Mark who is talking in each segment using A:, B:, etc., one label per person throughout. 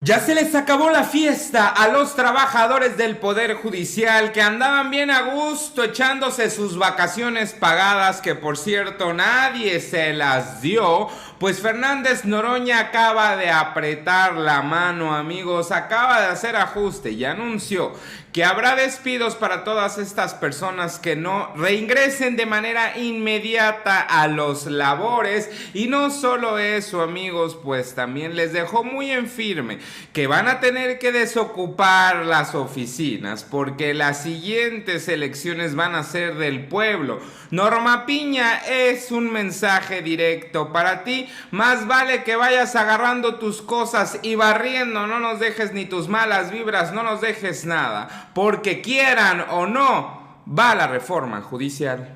A: Ya se les acabó la fiesta a los trabajadores del Poder Judicial que andaban bien a gusto echándose sus vacaciones pagadas, que por cierto nadie se las dio, pues Fernández Noroña acaba de apretar la mano, amigos, acaba de hacer ajuste y anunció que habrá despidos para todas estas personas que no reingresen de manera inmediata a los labores. Y no solo eso, amigos, pues también les dejó muy en firme que van a tener que desocupar las oficinas porque las siguientes elecciones van a ser del pueblo. Norma Piña, es un mensaje directo para ti. Más vale que vayas agarrando tus cosas y barriendo, no nos dejes ni tus malas vibras, no nos dejes nada, porque quieran o no, va la reforma judicial.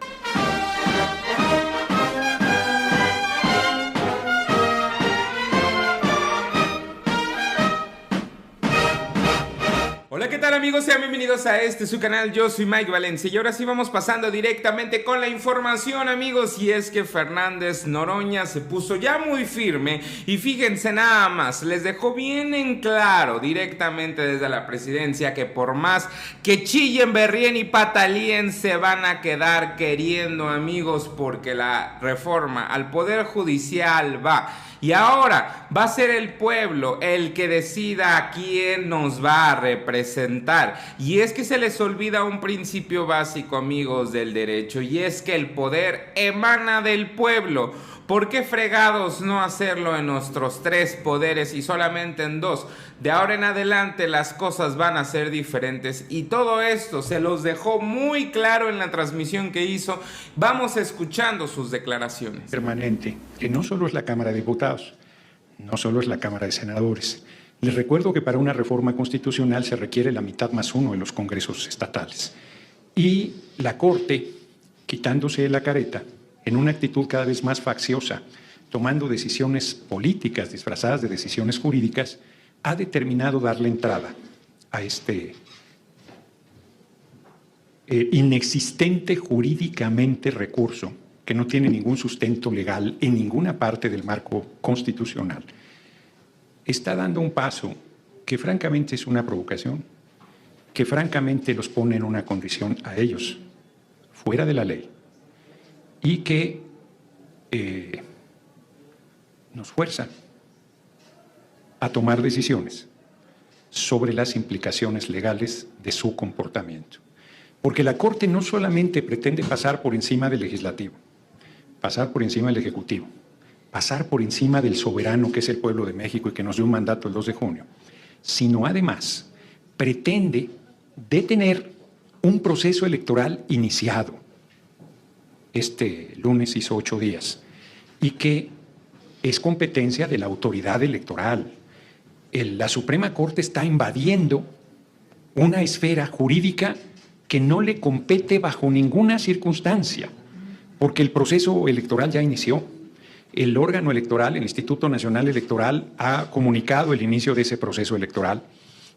A: Hola, ¿qué tal, amigos? Sean bienvenidos a su canal. Yo soy Mike Valencia y ahora sí vamos pasando directamente con la información, amigos. Y es que Fernández Noroña se puso ya muy firme y fíjense nada más, les dejó bien en claro directamente desde la presidencia que por más que chillen, berrien y patalíen, se van a quedar queriendo, amigos, porque la reforma al Poder Judicial va. Y ahora va a ser el pueblo el que decida a quién nos va a representar. Y es que se les olvida un principio básico, amigos, del derecho, y es que el poder emana del pueblo. ¿Por qué fregados no hacerlo en nuestros tres poderes y solamente en dos? De ahora en adelante las cosas van a ser diferentes y todo esto se los dejó muy claro en la transmisión que hizo. Vamos escuchando sus declaraciones.
B: Permanente, que no solo es la Cámara de Diputados, no solo es la Cámara de Senadores. Les recuerdo que para una reforma constitucional se requiere la mitad más uno de los congresos estatales. Y la Corte, quitándose la careta, en una actitud cada vez más facciosa, tomando decisiones políticas disfrazadas de decisiones jurídicas, ha determinado darle entrada a este inexistente jurídicamente recurso que no tiene ningún sustento legal en ninguna parte del marco constitucional. Está dando un paso que francamente es una provocación, que francamente los pone en una condición a ellos fuera de la ley y que nos fuerza a tomar decisiones sobre las implicaciones legales de su comportamiento. Porque la Corte no solamente pretende pasar por encima del legislativo, pasar por encima del ejecutivo, pasar por encima del soberano que es el pueblo de México y que nos dio un mandato el 2 de junio, sino además pretende detener un proceso electoral iniciado. Este lunes hizo 8 días y que es competencia de la autoridad electoral. La Suprema Corte está invadiendo una esfera jurídica que no le compete bajo ninguna circunstancia, porque el proceso electoral ya inició. El órgano electoral, el Instituto Nacional Electoral, ha comunicado el inicio de ese proceso electoral.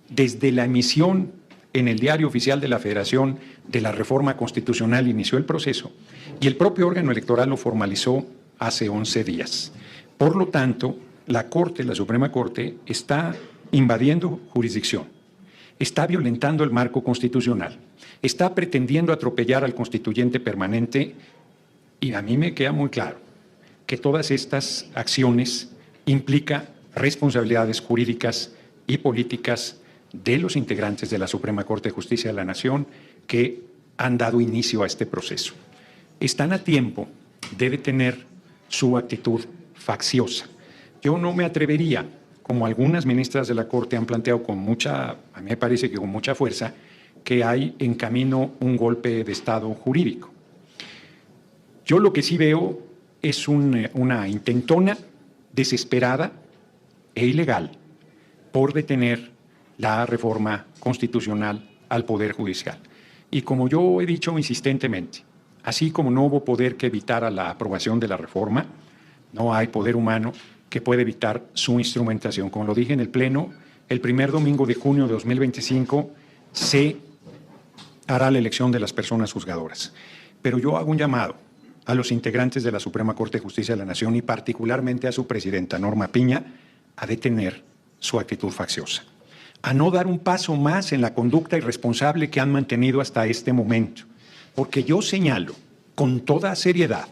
B: Desde la emisión en el Diario Oficial de la Federación de la reforma constitucional inició el proceso y el propio órgano electoral lo formalizó hace 11 días. Por lo tanto, la Corte, la Suprema Corte, está invadiendo jurisdicción, está violentando el marco constitucional, está pretendiendo atropellar al constituyente permanente y a mí me queda muy claro que todas estas acciones implican responsabilidades jurídicas y políticas de los integrantes de la Suprema Corte de Justicia de la Nación que han dado inicio a este proceso. Están a tiempo de detener su actitud facciosa. Yo no me atrevería, como algunas ministras de la Corte han planteado a mí me parece que con mucha fuerza, que hay en camino un golpe de Estado jurídico. Yo lo que sí veo es una intentona desesperada e ilegal por detener la reforma constitucional al Poder Judicial. Y como yo he dicho insistentemente, así como no hubo poder que evitara la aprobación de la reforma, no hay poder humano que pueda evitar su instrumentación. Como lo dije en el Pleno, el primer domingo de junio de 2025 se hará la elección de las personas juzgadoras. Pero yo hago un llamado a los integrantes de la Suprema Corte de Justicia de la Nación y particularmente a su presidenta, Norma Piña, a detener su actitud facciosa, a no dar un paso más en la conducta irresponsable que han mantenido hasta este momento. Porque yo señalo con toda seriedad,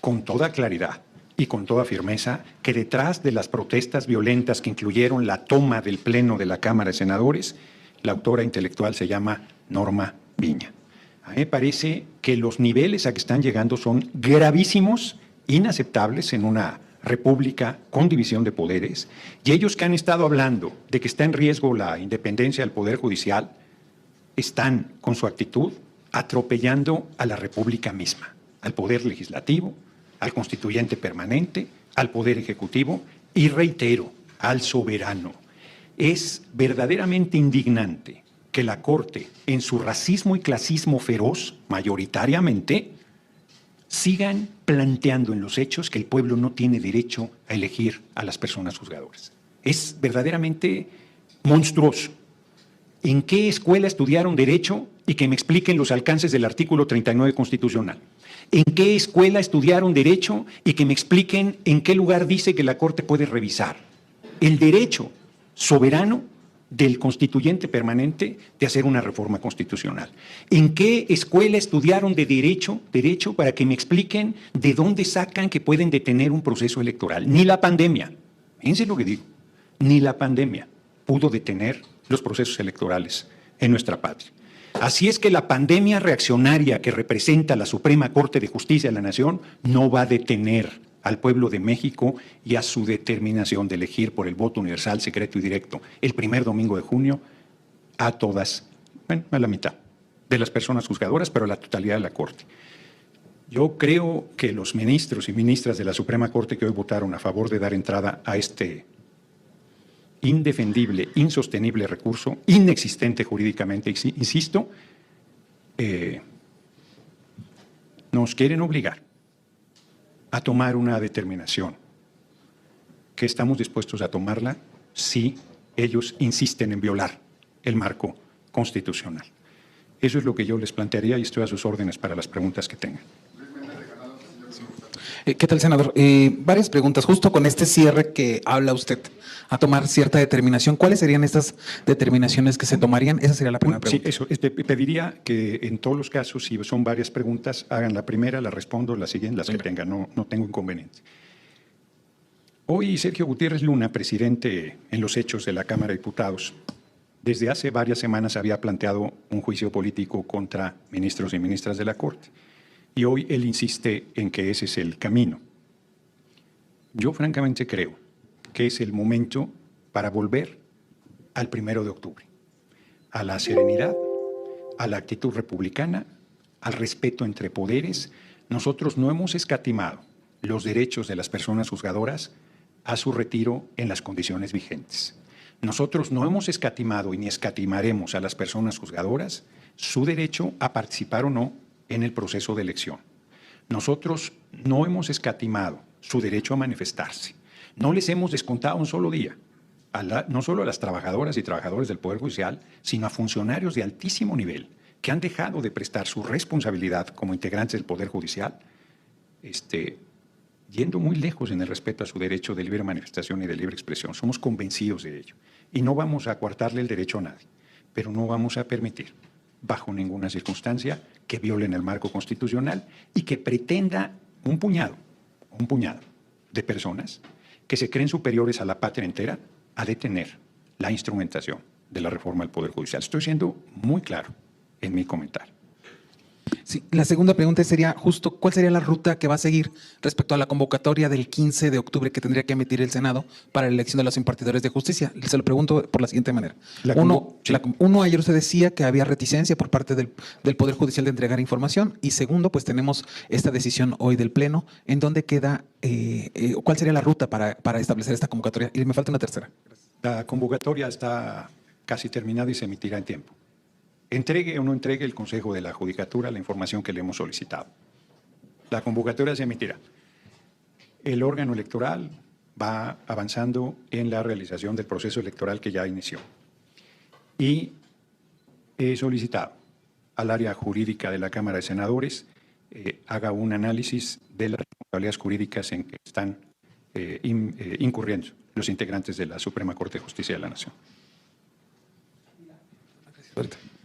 B: con toda claridad y con toda firmeza que detrás de las protestas violentas que incluyeron la toma del Pleno de la Cámara de Senadores, la autora intelectual se llama Norma Piña. A mí me parece que los niveles a que están llegando son gravísimos, inaceptables en una república con división de poderes, y ellos que han estado hablando de que está en riesgo la independencia del Poder Judicial, están con su actitud atropellando a la república misma, al Poder Legislativo, al Constituyente Permanente, al Poder Ejecutivo y, reitero, al soberano. Es verdaderamente indignante que la Corte, en su racismo y clasismo feroz, mayoritariamente, sigan planteando en los hechos que el pueblo no tiene derecho a elegir a las personas juzgadoras. Es verdaderamente monstruoso. ¿En qué escuela estudiaron Derecho? Y que me expliquen los alcances del artículo 39 constitucional. ¿En qué escuela estudiaron Derecho? Y que me expliquen en qué lugar dice que la Corte puede revisar el derecho soberano del constituyente permanente de hacer una reforma constitucional. ¿En qué escuela estudiaron de derecho para que me expliquen de dónde sacan que pueden detener un proceso electoral? Ni la pandemia, fíjense lo que digo, ni la pandemia pudo detener los procesos electorales en nuestra patria. Así es que la pandemia reaccionaria que representa la Suprema Corte de Justicia de la Nación no va a detener al pueblo de México y a su determinación de elegir por el voto universal, secreto y directo el primer domingo de junio a todas, bueno, a la mitad de las personas juzgadoras, pero a la totalidad de la Corte. Yo creo que los ministros y ministras de la Suprema Corte que hoy votaron a favor de dar entrada a este indefendible, insostenible recurso, inexistente jurídicamente, insisto, nos quieren obligar a tomar una determinación que estamos dispuestos a tomarla si ellos insisten en violar el marco constitucional. Eso es lo que yo les plantearía y estoy a sus órdenes para las preguntas que tengan.
C: ¿Qué tal, senador? Varias preguntas. Justo con este cierre que habla usted a tomar cierta determinación, ¿cuáles serían estas determinaciones que se tomarían? Esa sería la primera pregunta.
B: Sí, eso. Pediría que en todos los casos, si son varias preguntas, hagan la primera, la respondo, la siguiente, las que tengan. No tengo inconveniente. Hoy Sergio Gutiérrez Luna, presidente en los hechos de la Cámara de Diputados, desde hace varias semanas había planteado un juicio político contra ministros y ministras de la Corte. Y hoy él insiste en que ese es el camino. Yo francamente creo que es el momento para volver al 1 de octubre, a la serenidad, a la actitud republicana, al respeto entre poderes. Nosotros no hemos escatimado los derechos de las personas juzgadoras a su retiro en las condiciones vigentes. Nosotros no hemos escatimado y ni escatimaremos a las personas juzgadoras su derecho a participar o no en el proceso de elección. Nosotros no hemos escatimado su derecho a manifestarse. No les hemos descontado un solo día, no solo a las trabajadoras y trabajadores del Poder Judicial, sino a funcionarios de altísimo nivel que han dejado de prestar su responsabilidad como integrantes del Poder Judicial, yendo muy lejos en el respeto a su derecho de libre manifestación y de libre expresión. Somos convencidos de ello. Y no vamos a coartarle el derecho a nadie, pero no vamos a permitir, bajo ninguna circunstancia, que violen el marco constitucional y que pretenda un puñado de personas que se creen superiores a la patria entera a detener la instrumentación de la reforma del Poder Judicial. Estoy siendo muy claro en mi comentario.
C: Sí, la segunda pregunta sería justo, ¿cuál sería la ruta que va a seguir respecto a la convocatoria del 15 de octubre que tendría que emitir el Senado para la elección de los impartidores de justicia? Se lo pregunto por la siguiente manera. Uno, ayer usted decía que había reticencia por parte del Poder Judicial de entregar información, y segundo, pues tenemos esta decisión hoy del Pleno. ¿En dónde queda, cuál sería la ruta para establecer esta convocatoria? Y me falta una tercera.
B: La convocatoria está casi terminada y se emitirá en tiempo. Entregue o no entregue el Consejo de la Judicatura la información que le hemos solicitado. La convocatoria se emitirá. El órgano electoral va avanzando en la realización del proceso electoral que ya inició. Y he solicitado al área jurídica de la Cámara de Senadores haga un análisis de las responsabilidades jurídicas en que están incurriendo los integrantes de la Suprema Corte de Justicia de la Nación.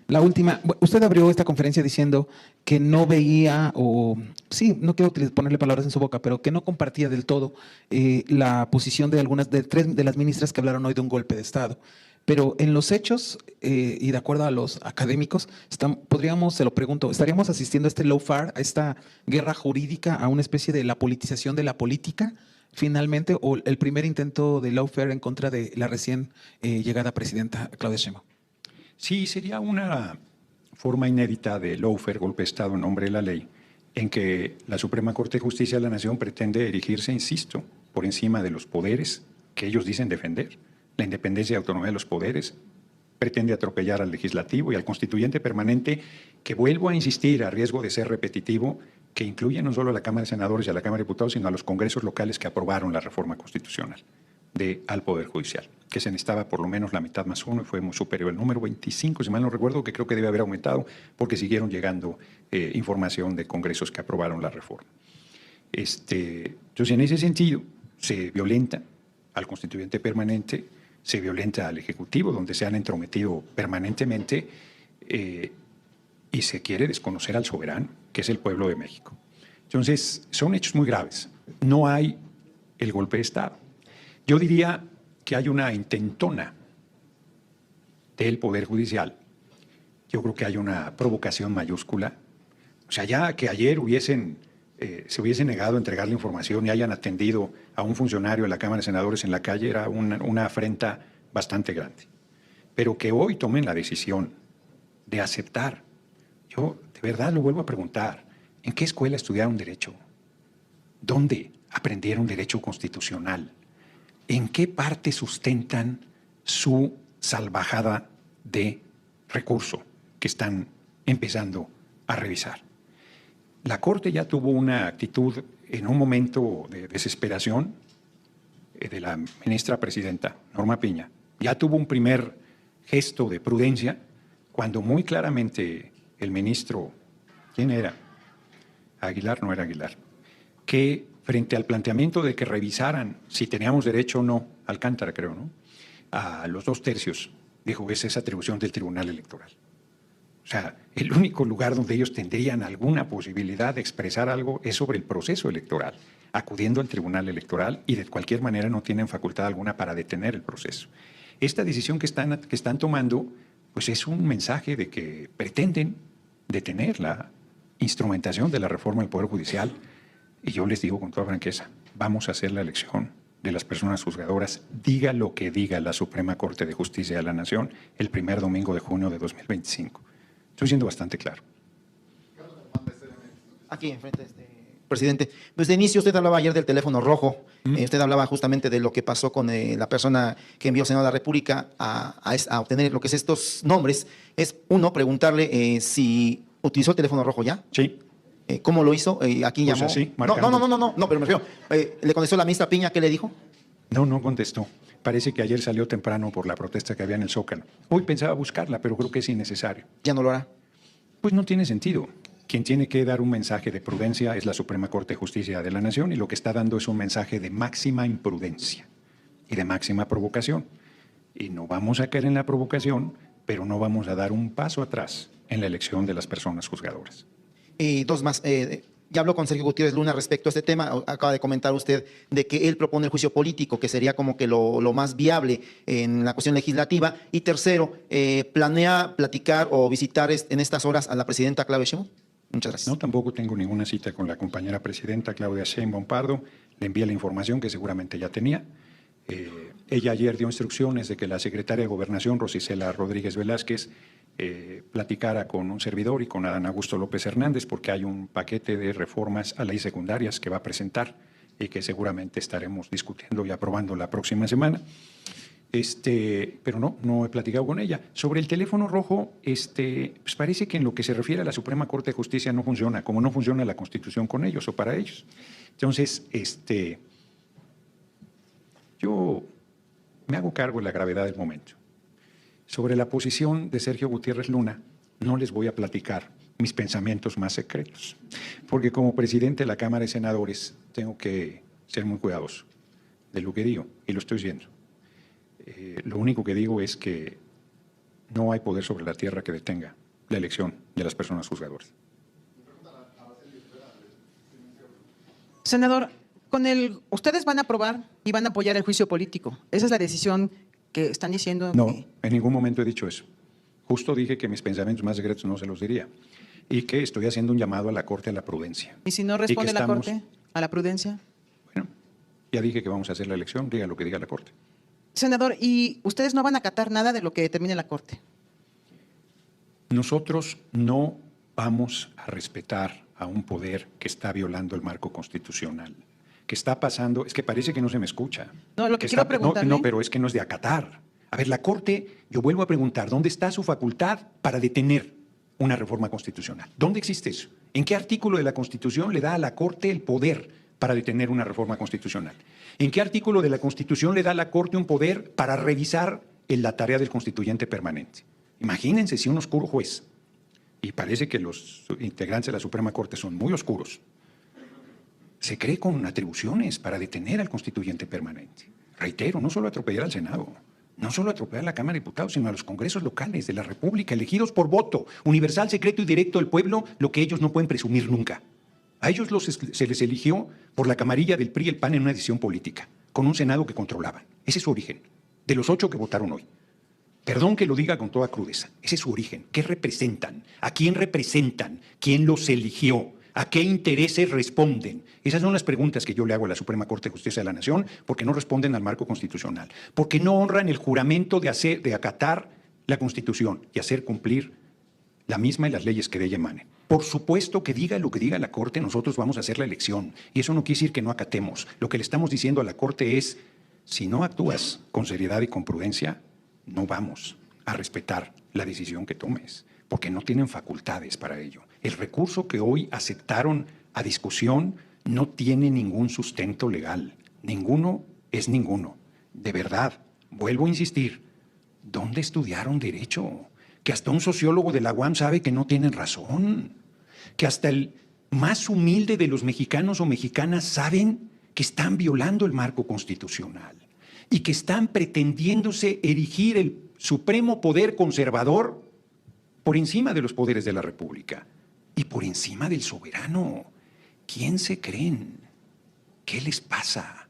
C: La última, usted abrió esta conferencia diciendo que no veía, o sí, no quiero ponerle palabras en su boca, pero que no compartía del todo la posición de algunas, de tres de las ministras que hablaron hoy de un golpe de Estado. Pero en los hechos, y de acuerdo a los académicos, podríamos, se lo pregunto, ¿estaríamos asistiendo a este lawfare, a esta guerra jurídica, a una especie de la politización de la política, finalmente, o el primer intento de lawfare en contra de la recién llegada presidenta Claudia Sheinbaum?
B: Sí, sería una forma inédita de lawfare, golpe de Estado en nombre de la ley, en que la Suprema Corte de Justicia de la Nación pretende erigirse, insisto, por encima de los poderes que ellos dicen defender, la independencia y autonomía de los poderes, pretende atropellar al legislativo y al constituyente permanente, que vuelvo a insistir, a riesgo de ser repetitivo, que incluye no solo a la Cámara de Senadores y a la Cámara de Diputados, sino a los congresos locales que aprobaron la reforma constitucional al Poder Judicial, que se necesitaba por lo menos la mitad más uno y fue muy superior. El número 25, si mal no recuerdo, que creo que debe haber aumentado porque siguieron llegando información de congresos que aprobaron la reforma. Entonces, en ese sentido, se violenta al constituyente permanente, se violenta al Ejecutivo, donde se han entrometido permanentemente, y se quiere desconocer al soberano, que es el pueblo de México. Entonces, son hechos muy graves. No hay el golpe de Estado. Yo diría que hay una intentona del Poder Judicial. Yo creo que hay una provocación mayúscula. O sea, ya que ayer se hubiesen negado a entregar la información y hayan atendido a un funcionario de la Cámara de Senadores en la calle era una afrenta bastante grande. Pero que hoy tomen la decisión de aceptar. Yo de verdad lo vuelvo a preguntar. ¿En qué escuela estudiaron Derecho? ¿Dónde aprendieron Derecho Constitucional? ¿En qué parte sustentan su salvajada de recurso que están empezando a revisar? La Corte ya tuvo una actitud en un momento de desesperación de la ministra presidenta, Norma Piña. Ya tuvo un primer gesto de prudencia cuando muy claramente el ministro, ¿quién era? Aguilar, no era Aguilar, que frente al planteamiento de que revisaran si teníamos derecho o no, Alcántara creo, ¿no?, a los 2/3, dijo que esa es atribución del Tribunal Electoral. O sea, el único lugar donde ellos tendrían alguna posibilidad de expresar algo es sobre el proceso electoral, acudiendo al Tribunal Electoral, y de cualquier manera no tienen facultad alguna para detener el proceso. Esta decisión que están tomando, pues es un mensaje de que pretenden detener la instrumentación de la reforma del Poder Judicial. Y yo les digo con toda franqueza, vamos a hacer la elección de las personas juzgadoras, diga lo que diga la Suprema Corte de Justicia de la Nación, el primer domingo de junio de 2025. Estoy siendo bastante claro.
D: Aquí, enfrente, presidente. Pues de inicio usted hablaba ayer del teléfono rojo. Usted hablaba justamente de lo que pasó con la persona que envió al Senado de la República a obtener lo que es estos nombres. Es, uno, preguntarle si utilizó el teléfono rojo ya.
B: Sí.
D: ¿Cómo lo hizo? Aquí
B: Pues
D: llamó.
B: así,
D: no, pero me refiero. ¿Le contestó la ministra Piña? ¿Qué le dijo?
B: No contestó. Parece que ayer salió temprano por la protesta que había en el Zócalo. Hoy pensaba buscarla, pero creo que es innecesario.
D: ¿Ya no lo hará?
B: Pues no tiene sentido. Quien tiene que dar un mensaje de prudencia es la Suprema Corte de Justicia de la Nación, y lo que está dando es un mensaje de máxima imprudencia y de máxima provocación. Y no vamos a caer en la provocación, pero no vamos a dar un paso atrás en la elección de las personas juzgadoras.
D: Dos más. Ya habló con Sergio Gutiérrez Luna respecto a este tema. Acaba de comentar usted de que él propone el juicio político, que sería como que lo más viable en la cuestión legislativa. Y tercero, ¿planea platicar o visitar en estas horas a la presidenta Claudia Sheinbaum? Muchas gracias.
B: No, tampoco tengo ninguna cita con la compañera presidenta Claudia Sheinbaum Pardo. Le envié la información que seguramente ya tenía. Ella ayer dio instrucciones de que la secretaria de Gobernación, Rosicela Rodríguez Velázquez, platicara con un servidor y con Adán Augusto López Hernández, porque hay un paquete de reformas a leyes secundarias que va a presentar y que seguramente estaremos discutiendo y aprobando la próxima semana. Pero no he platicado con ella. Sobre el teléfono rojo, pues parece que en lo que se refiere a la Suprema Corte de Justicia no funciona, como no funciona la Constitución con ellos o para ellos. Entonces, yo me hago cargo de la gravedad del momento. Sobre la posición de Sergio Gutiérrez Luna, no les voy a platicar mis pensamientos más secretos, porque como presidente de la Cámara de Senadores tengo que ser muy cuidadoso. de lo que digo, y lo estoy diciendo. Lo único que digo es que no hay poder sobre la tierra que detenga la elección de las personas juzgadoras.
E: Senador, ustedes van a aprobar y van a apoyar el juicio político. Esa es la decisión que están diciendo.
B: No, en ningún momento he dicho eso. Justo dije que mis pensamientos más secretos no se los diría y que estoy haciendo un llamado a la Corte a la prudencia.
E: ¿Y si no responde la Corte a la prudencia?
B: Bueno, ya dije que vamos a hacer la elección, diga lo que diga la Corte.
E: Senador, ¿y ustedes no van a acatar nada de lo que determine la Corte?
B: Nosotros no vamos a respetar a un poder que está violando el marco constitucional, que está pasando, es que parece que no se me escucha.
E: No, lo que quiero preguntarle...
B: No, pero es que no es de acatar. A ver, la Corte, yo vuelvo a preguntar, ¿dónde está su facultad para detener una reforma constitucional? ¿Dónde existe eso? ¿En qué artículo de la Constitución le da a la Corte el poder para detener una reforma constitucional? ¿En qué artículo de la Constitución le da a la Corte un poder para revisar la tarea del constituyente permanente? Imagínense si un oscuro juez, y parece que los integrantes de la Suprema Corte son muy oscuros, se cree con atribuciones para detener al constituyente permanente. Reitero, no solo atropellar al Senado, no solo atropellar a la Cámara de Diputados, sino a los congresos locales de la República, elegidos por voto universal, secreto y directo del pueblo, lo que ellos no pueden presumir nunca. A ellos se les eligió por la camarilla del PRI y el PAN en una decisión política, con un Senado que controlaban. Ese es su origen, de los 8 que votaron hoy. Perdón que lo diga con toda crudeza. Ese es su origen. ¿Qué representan? ¿A quién representan? ¿Quién los eligió? ¿A qué intereses responden? Esas son las preguntas que yo le hago a la Suprema Corte de Justicia de la Nación, porque no responden al marco constitucional, porque no honran el juramento de acatar la Constitución y hacer cumplir la misma y las leyes que de ella emanen. Por supuesto que diga lo que diga la Corte, nosotros vamos a hacer la elección. Y eso no quiere decir que no acatemos. Lo que le estamos diciendo a la Corte es, si no actúas con seriedad y con prudencia, no vamos a respetar la decisión que tomes, porque no tienen facultades para ello. El recurso que hoy aceptaron a discusión no tiene ningún sustento legal. Ninguno es ninguno. De verdad, vuelvo a insistir, ¿dónde estudiaron Derecho? Que hasta un sociólogo de la UAM sabe que no tienen razón. Que hasta el más humilde de los mexicanos o mexicanas saben que están violando el marco constitucional y que están pretendiéndose erigir el supremo poder conservador por encima de los poderes de la República y por encima del soberano. ¿Quién se creen? ¿Qué les pasa?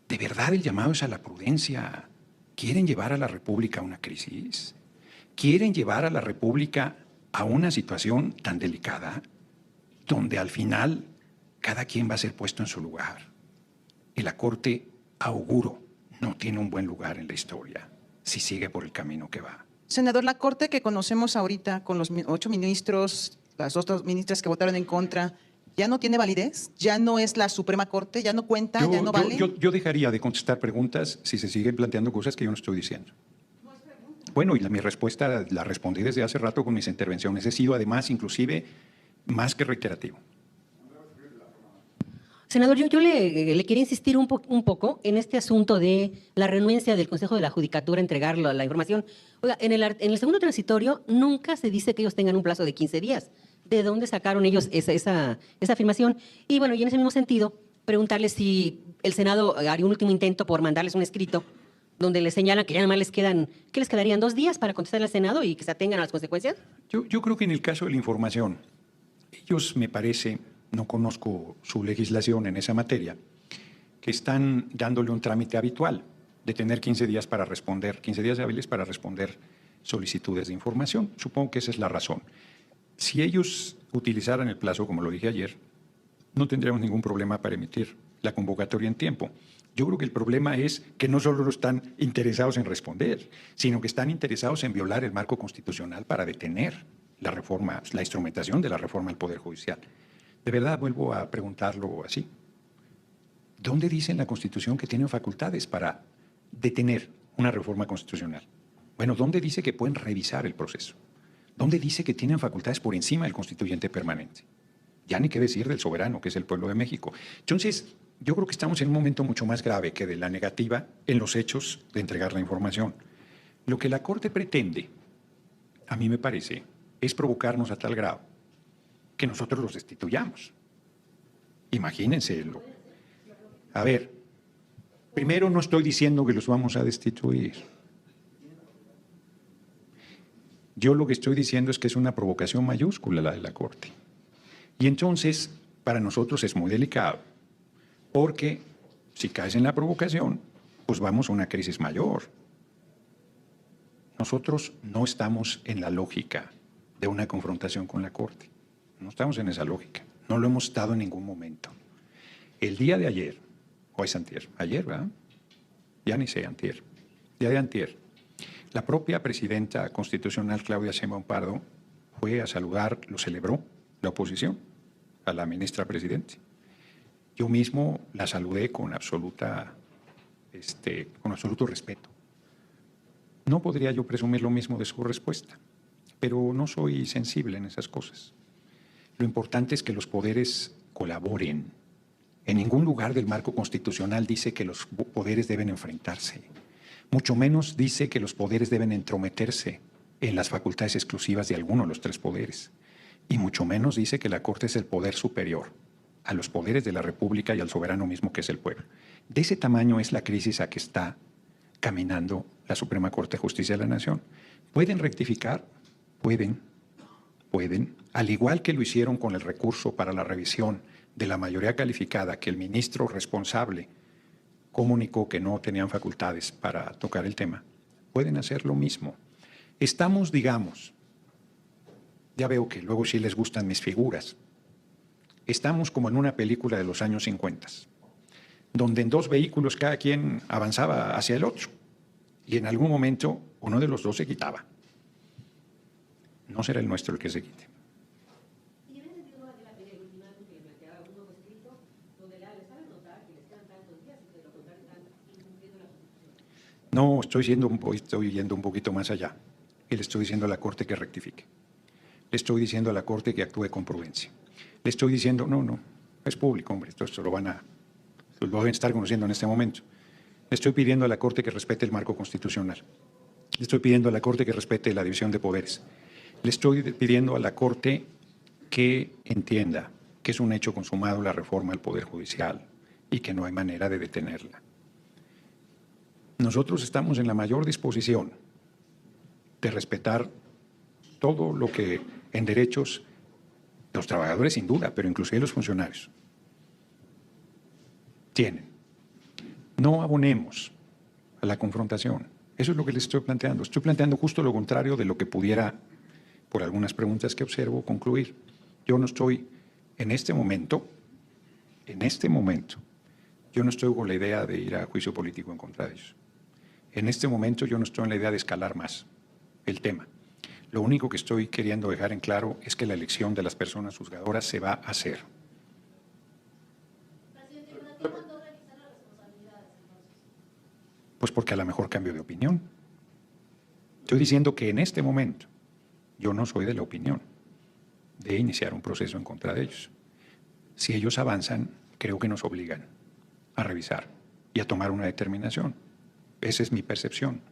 B: ¿De verdad el llamado es a la prudencia? ¿Quieren llevar a la República a una crisis? ¿Quieren llevar a la República a una situación tan delicada donde al final cada quien va a ser puesto en su lugar? Y la Corte, auguro, no tiene un buen lugar en la historia si sigue por el camino que va.
E: Senador, la Corte que conocemos ahorita con los 8 ministros, las 2 ministras que votaron en contra, ¿ya no tiene validez? ¿Ya no es la Suprema Corte? ¿Ya no cuenta? ¿Ya no vale?
B: Yo dejaría de contestar preguntas si se siguen planteando cosas que yo no estoy diciendo. Bueno, y mi respuesta la respondí desde hace rato con mis intervenciones. He sido además inclusive más que reiterativo.
F: Senador, yo le quería insistir un poco en este asunto de la renuencia del Consejo de la Judicatura a entregar la información. Oiga, en el segundo transitorio nunca se dice que ellos tengan un plazo de 15 días. ¿De dónde sacaron ellos esa afirmación? Y bueno, y en ese mismo sentido, preguntarles si el Senado haría un último intento por mandarles un escrito donde les señalan que ya nada más les quedarían 2 días para contestar al Senado y que se atengan a las consecuencias.
B: Yo creo que en el caso de la información, ellos me parece, no conozco su legislación en esa materia, que están dándole un trámite habitual de tener 15 días para responder, 15 días hábiles para responder solicitudes de información. Supongo que esa es la razón. Si ellos utilizaran el plazo, como lo dije ayer, no tendríamos ningún problema para emitir la convocatoria en tiempo. Yo creo que el problema es que no solo están interesados en responder, sino que están interesados en violar el marco constitucional para detener la reforma, la instrumentación de la reforma al Poder Judicial. De verdad, vuelvo a preguntarlo así. ¿Dónde dice en la Constitución que tienen facultades para detener una reforma constitucional? Bueno, ¿dónde dice que pueden revisar el proceso? ¿Dónde dice que tienen facultades por encima del constituyente permanente? Ya ni qué decir del soberano, que es el pueblo de México. Entonces, yo creo que estamos en un momento mucho más grave que de la negativa en los hechos de entregar la información. Lo que la Corte pretende, a mí me parece, es provocarnos a tal grado que nosotros los destituyamos. Imagínenselo. A ver, Primero, no estoy diciendo que los vamos a destituir. Yo lo que estoy diciendo es que es una provocación mayúscula la de la Corte. Y entonces, para nosotros es muy delicado, porque si caes en la provocación, pues vamos a una crisis mayor. Nosotros no estamos en la lógica de una confrontación con la Corte. No estamos en esa lógica. No lo hemos estado en ningún momento. El día de ayer, o es antier, ayer, ¿verdad? Ya ni sé, antier. Día de antier. La propia presidenta constitucional, Claudia Sheinbaum Pardo, fue a saludar, lo celebró, la oposición, a la ministra presidente. Yo mismo la saludé con absoluto respeto. No podría yo presumir lo mismo de su respuesta, pero no soy sensible en esas cosas. Lo importante es que los poderes colaboren. En ningún lugar del marco constitucional dice que los poderes deben enfrentarse. Mucho menos dice que los poderes deben entrometerse en las facultades exclusivas de alguno de los tres poderes. Y mucho menos dice que la Corte es el poder superior a los poderes de la República y al soberano mismo que es el pueblo. De ese tamaño es la crisis a que está caminando la Suprema Corte de Justicia de la Nación. ¿Pueden rectificar? Pueden, al igual que lo hicieron con el recurso para la revisión de la mayoría calificada, que el ministro responsable comunicó que no tenían facultades para tocar el tema, pueden hacer lo mismo. Estamos, digamos, ya veo que luego sí les gustan mis figuras, estamos como en una película de los años 50, donde en dos vehículos cada quien avanzaba hacia el otro y en algún momento uno de los dos se quitaba. No será el nuestro el que se quite. No, estoy yendo un poquito más allá. Y le estoy diciendo a la Corte que rectifique. Le estoy diciendo a la Corte que actúe con prudencia. Le estoy diciendo, no, es público, hombre, esto lo deben estar conociendo en este momento. Le estoy pidiendo a la Corte que respete el marco constitucional. Le estoy pidiendo a la Corte que respete la división de poderes. Le estoy pidiendo a la Corte que entienda que es un hecho consumado la reforma del Poder Judicial y que no hay manera de detenerla. Nosotros estamos en la mayor disposición de respetar todo lo que en derechos, los trabajadores sin duda, pero inclusive los funcionarios, tienen. No abonemos a la confrontación. Eso es lo que les estoy planteando. Estoy planteando justo lo contrario de lo que pudiera, por algunas preguntas que observo, concluir. Yo no estoy en este momento, yo no estoy con la idea de ir a juicio político en contra de ellos. En este momento yo no estoy en la idea de escalar más el tema. Lo único que estoy queriendo dejar en claro es que la elección de las personas juzgadoras se va a hacer. Pues porque a lo mejor cambio de opinión. Estoy diciendo que en este momento yo no soy de la opinión de iniciar un proceso en contra de ellos. Si ellos avanzan, creo que nos obligan a revisar y a tomar una determinación. Esa es mi percepción.